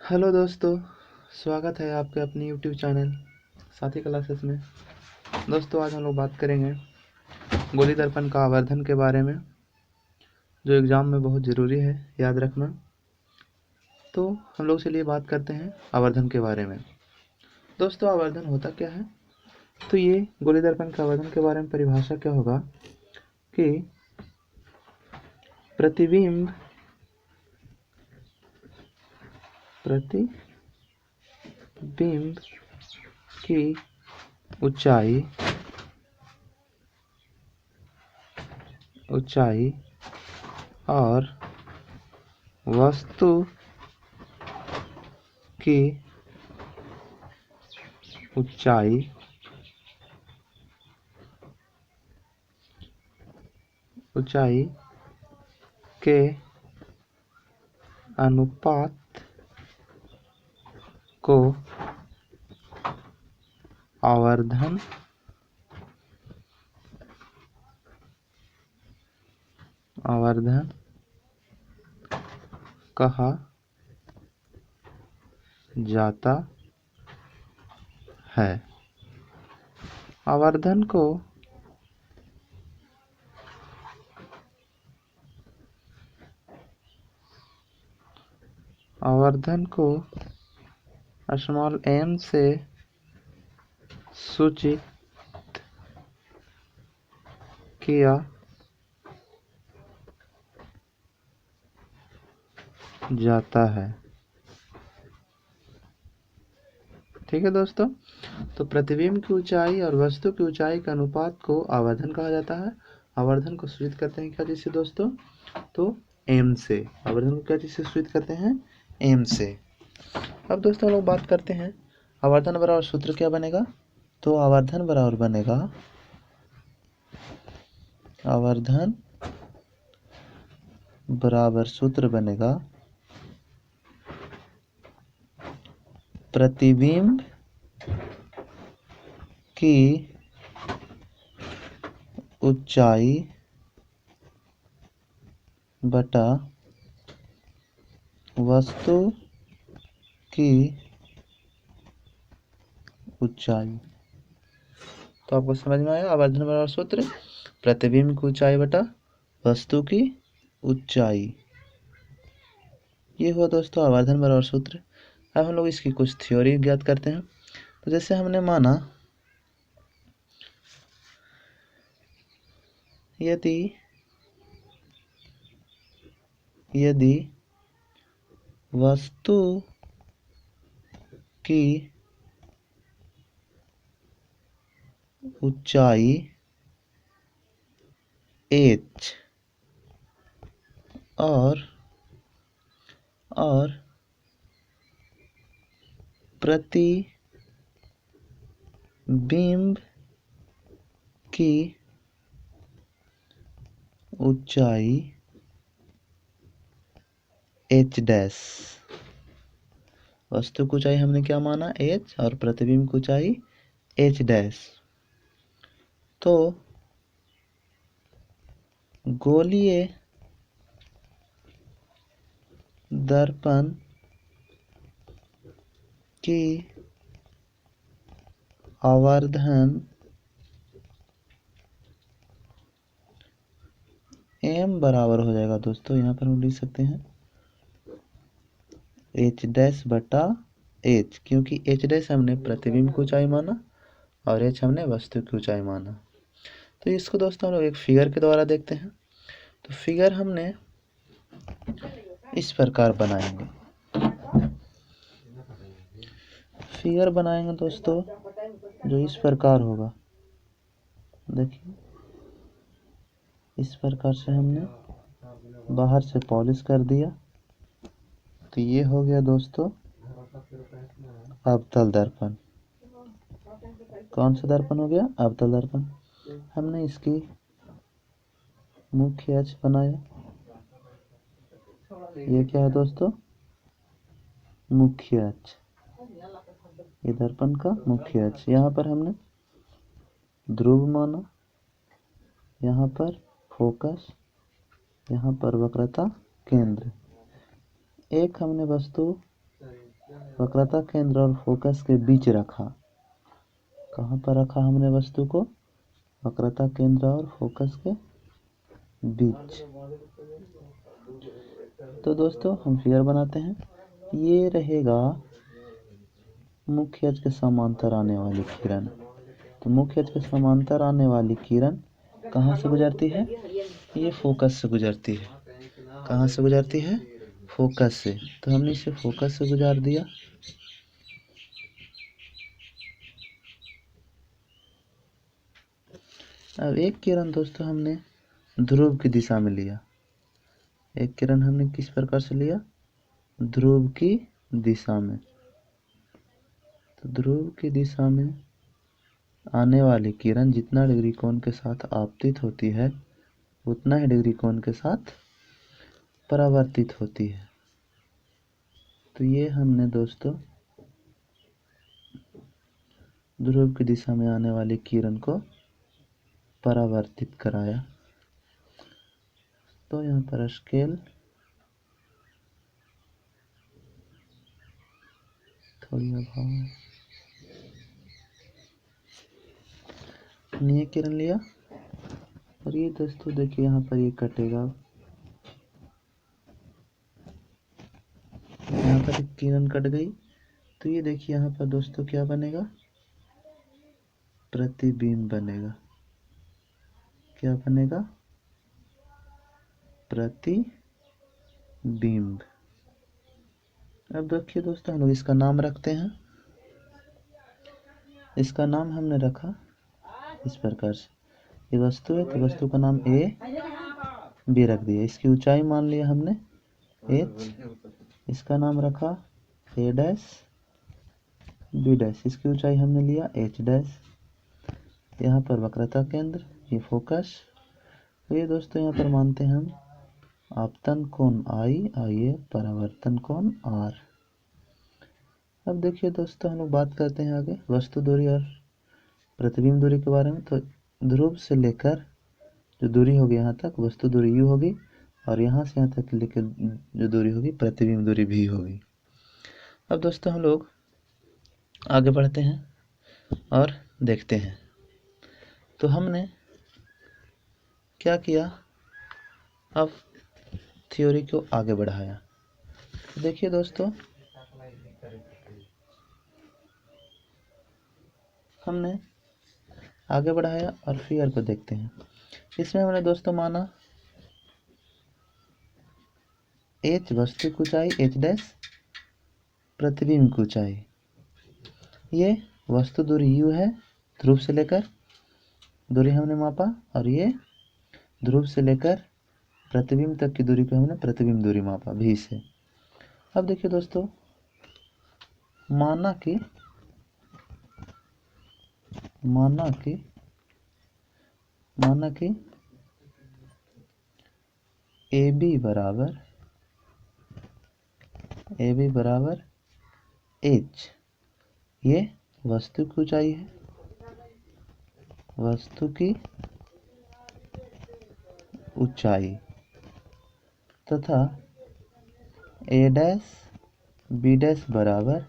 Hello दोस्तों, स्वागत है आपके अपने यूट्यूब चैनल साथी क्लासेस में। दोस्तों, आज हम लोग बात करेंगे गोली दर्पण का आवर्धन के बारे में, जो एग्ज़ाम में बहुत ज़रूरी है याद रखना। तो हम लोग चलिए बात करते हैं आवर्धन के बारे में। दोस्तों, आवर्धन होता क्या है? तो ये गोली दर्पण के आवर्धन के बारे में परिभाषा क्या होगा कि प्रतिबिंब की ऊंचाई और वस्तु की ऊंचाई के अनुपात को आवर्धन कहा जाता है। आवर्धन को स्मॉल m से सूचित किया जाता है। ठीक है दोस्तों, तो प्रतिबिंब की ऊंचाई और वस्तु की ऊंचाई के अनुपात को आवर्धन कहा जाता है। आवर्धन को सूचित करते हैं क्या चीज से दोस्तों? तो m से। आवर्धन को क्या चीज से सूचित करते हैं? m से। अब दोस्तों हम लोग बात करते हैं आवर्धन बराबर सूत्र क्या बनेगा। तो आवर्धन बराबर सूत्र बनेगा प्रतिबिंब की ऊंचाई बटा वस्तु की ऊंचाई। तो आपको समझ में आया आवर्धन बराबर सूत्र प्रतिबिंब की ऊंचाई बटा वस्तु की ऊंचाई। ये हुआ दोस्तों आवर्धन बराबर सूत्र। अब हम लोग इसकी कुछ थ्योरी ज्ञात करते हैं। तो जैसे हमने माना यदि वस्तु की ऊंचाई h और प्रतिबिंब की ऊंचाई h डैश। वस्तु की ऊंचाई हमने क्या माना? h और प्रतिबिंब की ऊंचाई h डैश। तो गोलीय दर्पण की आवर्धन m बराबर हो जाएगा दोस्तों, यहाँ पर हम लिख सकते हैं h डैश बटा h, क्योंकि h डैश हमने प्रतिबिंब की ऊंचाई माना और h हमने वस्तु की ऊंचाई माना। तो इसको दोस्तों हम लोग एक फिगर के द्वारा देखते हैं। तो फिगर हमने इस प्रकार बनाएंगे दोस्तों, जो इस प्रकार होगा। देखिए, इस प्रकार से हमने बाहर से पॉलिश कर दिया। तो ये हो गया दोस्तों अवतल दर्पण। कौन सा दर्पण हो गया? अवतल दर्पण। हमने इसकी मुख्य अक्ष बनाया। ये क्या है दोस्तों? मुख्य अक्ष। ये दर्पण का मुख्य अक्ष। यहाँ पर हमने ध्रुव माना, यहाँ पर फोकस, यहाँ पर वक्रता केंद्र। एक हमने वस्तु वक्रता केंद्र और फोकस के बीच रखा। कहाँ पर रखा हमने वस्तु को? वक्रता केंद्र और फोकस के बीच। तो दोस्तों हम फिगर बनाते हैं। ये रहेगा मुख्य अक्ष के समांतर आने वाली किरण। तो मुख्य अक्ष के समांतर आने वाली किरण कहाँ से गुजरती है? ये फोकस से गुजरती है। कहाँ से गुजरती है? फोकस से। तो हमने इसे फोकस से गुजार दिया। अब एक किरण दोस्तों हमने ध्रुव की दिशा में लिया। एक किरण हमने किस प्रकार से लिया? ध्रुव की दिशा में। तो ध्रुव की दिशा में आने वाली किरण जितना डिग्री कोण के साथ आपतित होती है उतना ही डिग्री कोण के साथ परावर्तित होती है। तो ये हमने दोस्तों ध्रुव की दिशा में आने वाली किरण को परावर्तित कराया। तो यहाँ पर स्केल थोड़ी अभाव है। ये किरण लिया और ये दोस्तों देखिए यहाँ पर ये कटेगा। यहाँ पर एक किरण कट गई। तो ये देखिए यहाँ पर दोस्तों क्या बनेगा? प्रतिबिंब बनेगा। क्या बनेगा? प्रतिबिंब। अब देखिए दोस्तों हम लोग इसका नाम रखते हैं। इसका नाम हमने रखा इस प्रकार से। ये वस्तु है तो वस्तु का नाम ए बी रख दिया। इसकी ऊंचाई मान लिया हमने एच। इसका नाम रखा ए डैश बी डैश। इसकी ऊंचाई हमने लिया एच डैश। यहाँ पर वक्रता केंद्र, ये फोकस। तो ये दोस्तों यहाँ पर मानते हैं हम आपतन कोण आई और ये परावर्तन कोण आर। अब देखिए दोस्तों हम लोग बात करते हैं आगे वस्तु दूरी और प्रतिबिंब दूरी के बारे में। तो ध्रुव से लेकर जो दूरी होगी यहाँ तक वस्तु दूरी यू होगी और यहाँ से यहाँ तक लेकर जो दूरी होगी प्रतिबिंब दूरी भी होगी। अब दोस्तों हम लोग आगे बढ़ते हैं और देखते हैं। तो हमने क्या किया? अब थ्योरी को आगे बढ़ाया। देखिए दोस्तों हमने आगे बढ़ाया और फिगर को देखते हैं। इसमें हमने दोस्तों माना एच वस्तु की ऊंचाई एच डैश प्रतिबिंब की ऊंचाई। ये वस्तु दूरी यू है ध्रुव से लेकर दूरी हमने मापा और ये ध्रुव से लेकर प्रतिबिंब तक की दूरी को हमने प्रतिबिंब दूरी मापा भी से। अब देखिए दोस्तों माना कि ए बी बराबर एच। ये वस्तु की ऊंचाई है। वस्तु की ऊंचाई तथा ए डैश बी डैश बराबर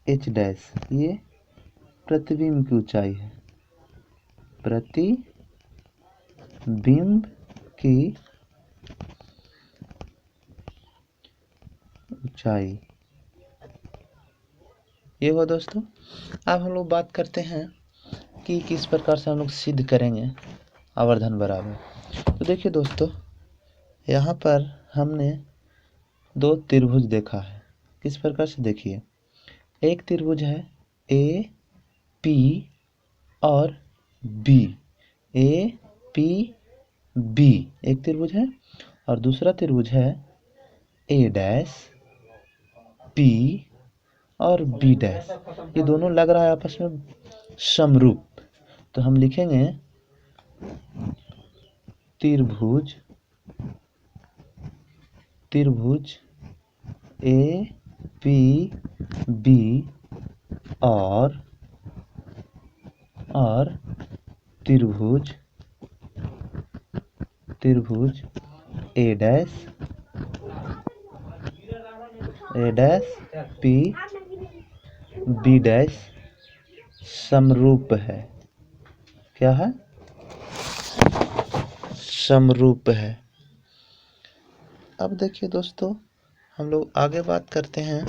एच डैश ये प्रतिबिंब की ऊंचाई है। प्रतिबिंब की ऊंचाई ये हुआ दोस्तों। अब हम लोग बात करते हैं कि किस प्रकार से हम लोग सिद्ध करेंगे आवर्धन बराबर। तो देखिए दोस्तों यहाँ पर हमने दो त्रिभुज देखा है। किस प्रकार से? देखिए एक त्रिभुज है ए पी और बी। ए पी बी एक त्रिभुज है और दूसरा त्रिभुज है ए डैश पी और बी डैश। ये दोनों लग रहा है आपस में समरूप। तो हम लिखेंगे त्रिभुज ए पी बी और त्रिभुज ए डैश ए डैश पी बी डैश समरूप है। क्या है? समरूप है। अब देखिए दोस्तों, हम लोग आगे बात करते हैं।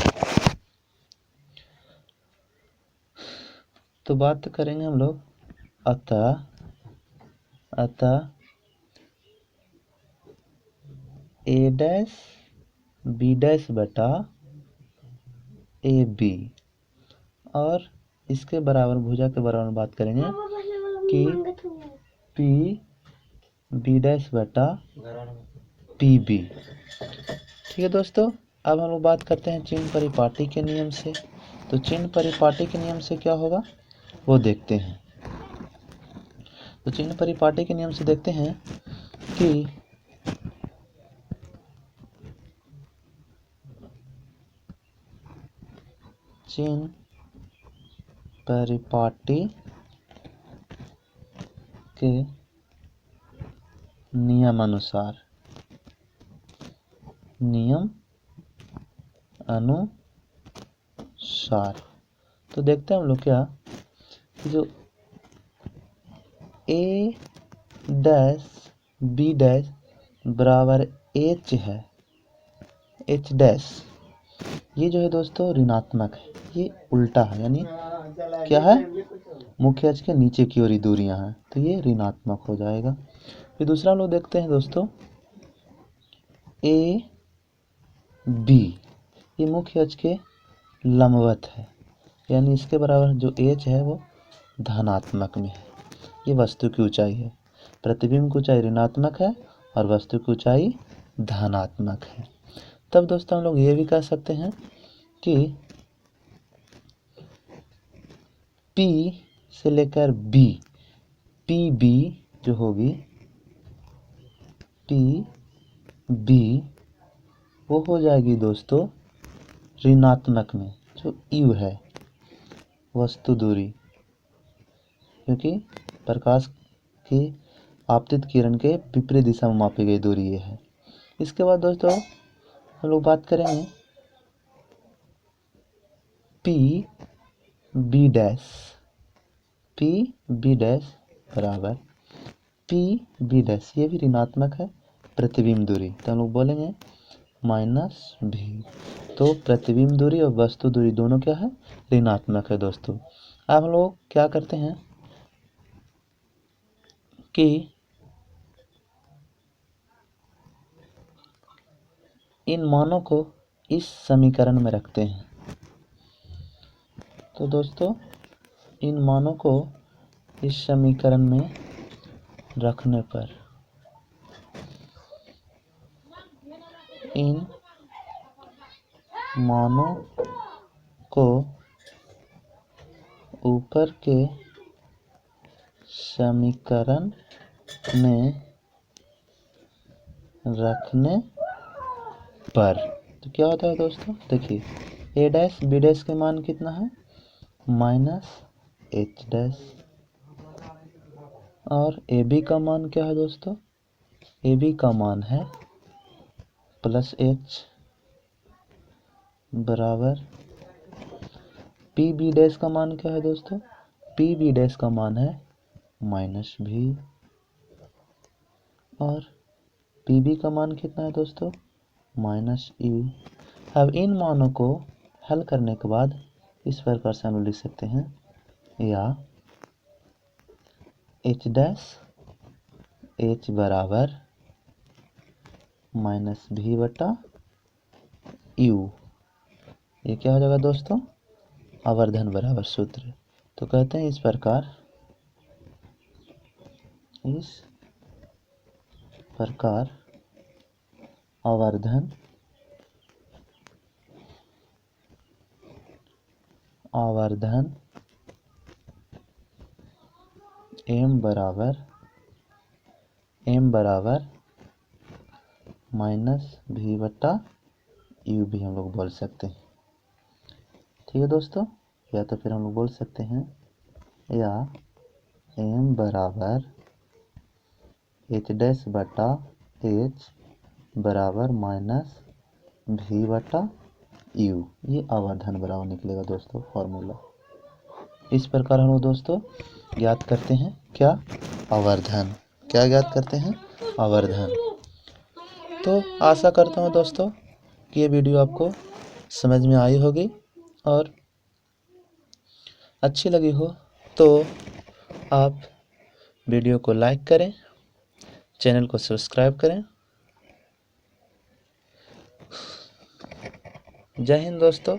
तो बात करेंगे हम लोग अतः ए डैश बी डैश बटा ए बी, और इसके बराबर भुजा के बराबर बात करेंगे कि पी बी डैश बटा पी बी। ठीक है दोस्तों, अब हम लोग बात करते हैं चिन्ह परिपाटी के नियम से। तो चिन्ह परिपाटी के नियम से क्या होगा वो देखते हैं। तो चिन्ह परिपाटी के नियम से देखते हैं कि चिन्ह परिपाटी के नियम अनुसार तो देखते हैं हम लोग क्या कि जो ए डैश बी डैश बराबर एच है, एच डैश, ये जो है दोस्तों ऋणात्मक है, ये उल्टा है, यानी क्या है, मुख्य अक्ष के नीचे की ओर दूरियां हैं, तो ये ऋणात्मक हो जाएगा। फिर दूसरा हम लोग देखते हैं दोस्तों ए बी, ये मुख्य अक्ष के लंबवत है, यानी इसके बराबर जो एच है वो धनात्मक में है। ये वस्तु की ऊंचाई है, प्रतिबिंब की ऊंचाई ऋणात्मक है और वस्तु की ऊंचाई धनात्मक है। तब दोस्तों हम लोग ये भी कह सकते हैं कि P से लेकर B, पी बी जो होगी पी बी वो हो जाएगी दोस्तों ऋणात्मक में, जो U है वस्तु दूरी, क्योंकि प्रकाश की आपतित किरण के विपरीत दिशा में मापी गई दूरी ये है। इसके बाद दोस्तों हम लोग बात करेंगे पी बी डैश बराबर पी बी डैश, ये भी ऋणात्मक है, प्रतिबिंब दूरी, तो हम लोग बोलेंगे माइनस भी। तो प्रतिबिंब दूरी और वस्तु दूरी दोनों क्या है, ऋणात्मक है दोस्तों। अब हम लोग क्या करते हैं कि इन मानों को इस समीकरण में रखते हैं। तो दोस्तों इन मानों को इस समीकरण में रखने पर इन मानों को ऊपर के समीकरण में रखने पर तो क्या होता है दोस्तों, देखिए ए डैश बी डैश के मान कितना है, माइनस एच डैश, और ए बी का मान क्या है दोस्तों, ए बी का मान है प्लस एच, बराबर पी बी डैश का मान क्या है दोस्तों, पी बी डैश का मान है माइनस भी, और पी बी का मान कितना है दोस्तों, माइनस यू। अब इन मानों को हल करने के बाद इस प्रकार से हम लिख सकते हैं, या एच डैश एच बराबर माइनस भी बटा यू, ये क्या हो जाएगा दोस्तों, आवर्धन बराबर सूत्र। तो कहते हैं इस प्रकार आवर्धन m बराबर माइनस भी बटा यू भी हम लोग बोल सकते हैं। ठीक है दोस्तों, या तो फिर हम लोग बोल सकते हैं या m बराबर एच डैश बटा एच बराबर माइनस भी बटा यू, ये आवर्धन बराबर निकलेगा दोस्तों फॉर्मूला। इस प्रकार हम लोग दोस्तों ज्ञात करते हैं क्या, आवर्धन। क्या ज्ञात करते हैं, आवर्धन। तो आशा करता हूँ दोस्तों कि ये वीडियो आपको समझ में आई होगी और अच्छी लगी हो तो आप वीडियो को लाइक करें, चैनल को सब्सक्राइब करें। जय हिंद दोस्तों।